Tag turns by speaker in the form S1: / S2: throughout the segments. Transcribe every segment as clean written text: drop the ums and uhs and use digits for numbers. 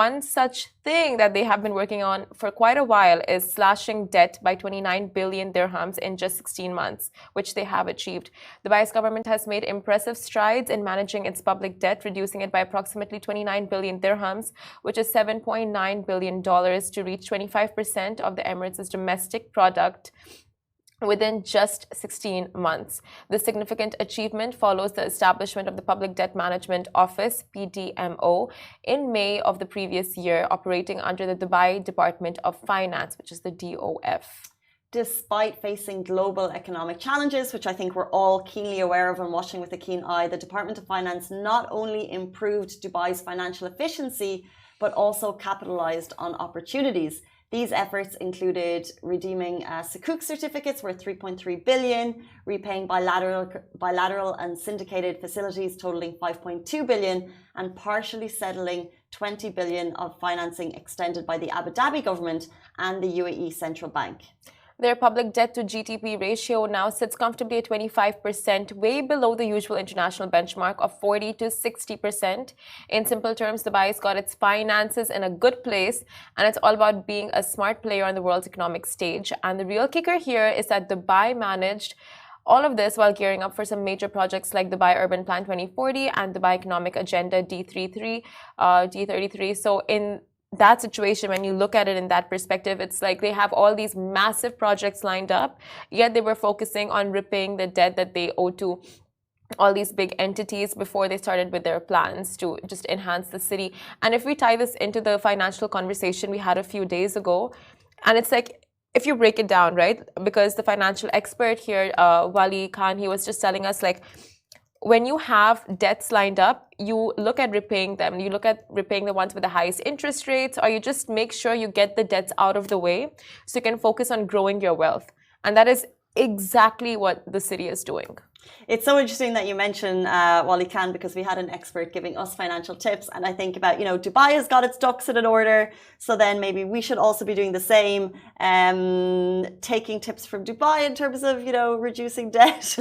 S1: One such thing that they have been working on for quite a while is slashing debt by 29 billion dirhams in just 16 months, which they have achieved. Dubai's government has made impressive strides in managing its public debt, reducing it by approximately 29 billion dirhams, which is $7.9 billion, to reach 25% of the Emirates' domestic product within just 16 months. This significant achievement follows the establishment of the Public Debt Management Office, PDMO, in May of the previous year, operating under the Dubai Department of Finance, which is the DOF.
S2: Despite facing global economic challenges, which I think we're all keenly aware of and watching with a keen eye, the Department of Finance not only improved Dubai's financial efficiency, but also capitalized on opportunities. These efforts included redeeming Sukuk certificates worth 3.3 billion, repaying bilateral and syndicated facilities totaling 5.2 billion, and partially settling 20 billion of financing extended by the Abu Dhabi government and the UAE Central Bank.
S1: Their public debt to GDP ratio now sits comfortably at 25%, way below the usual international benchmark of 40 to 60%. In simple terms, Dubai's got its finances in a good place, and it's all about being a smart player on the world's economic stage. And the real kicker here is that Dubai managed all of this while gearing up for some major projects like Dubai Urban Plan 2040 and Dubai Economic Agenda D33. So in that situation, when you look at it in that perspective, it's like they have all these massive projects lined up, yet they were focusing on repaying the debt that they owe to all these big entities before they started with their plans to just enhance the city. And if we tie this into the financial conversation we had a few days ago, and it's like, if you break it down, right? Because the financial expert here, Wali Khan, he was just telling us, like, when you have debts lined up, you look at repaying them. You look at repaying the ones with the highest interest rates, or you just make sure you get the debts out of the way so you can focus on growing your wealth. And that is exactly what the city is doing.
S2: It's so interesting that you mention Wali Khan, because we had an expert giving us financial tips, and I think about, Dubai has got its ducks in order, so then maybe we should also be doing the same, taking tips from Dubai in terms of, reducing debt.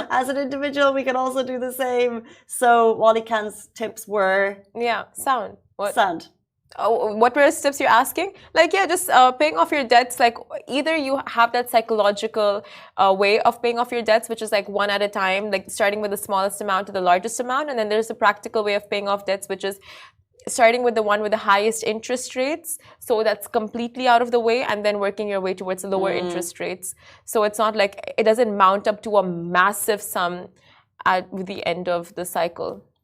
S2: As an individual, we can also do the same. So Wali Khan's tips were...
S1: Yeah, sound. What?
S2: Sound.
S1: Oh, what were the steps you're asking? Like, yeah, just paying off your debts. Like, either you have that psychological way of paying off your debts, which is like one at a time, like starting with the smallest amount to the largest amount. And then there's a practical way of paying off debts, which is starting with the one with the highest interest rates. So that's completely out of the way, and then working your way towards lower interest rates. So it's not like it doesn't mount up to a massive sum at the end of the cycle.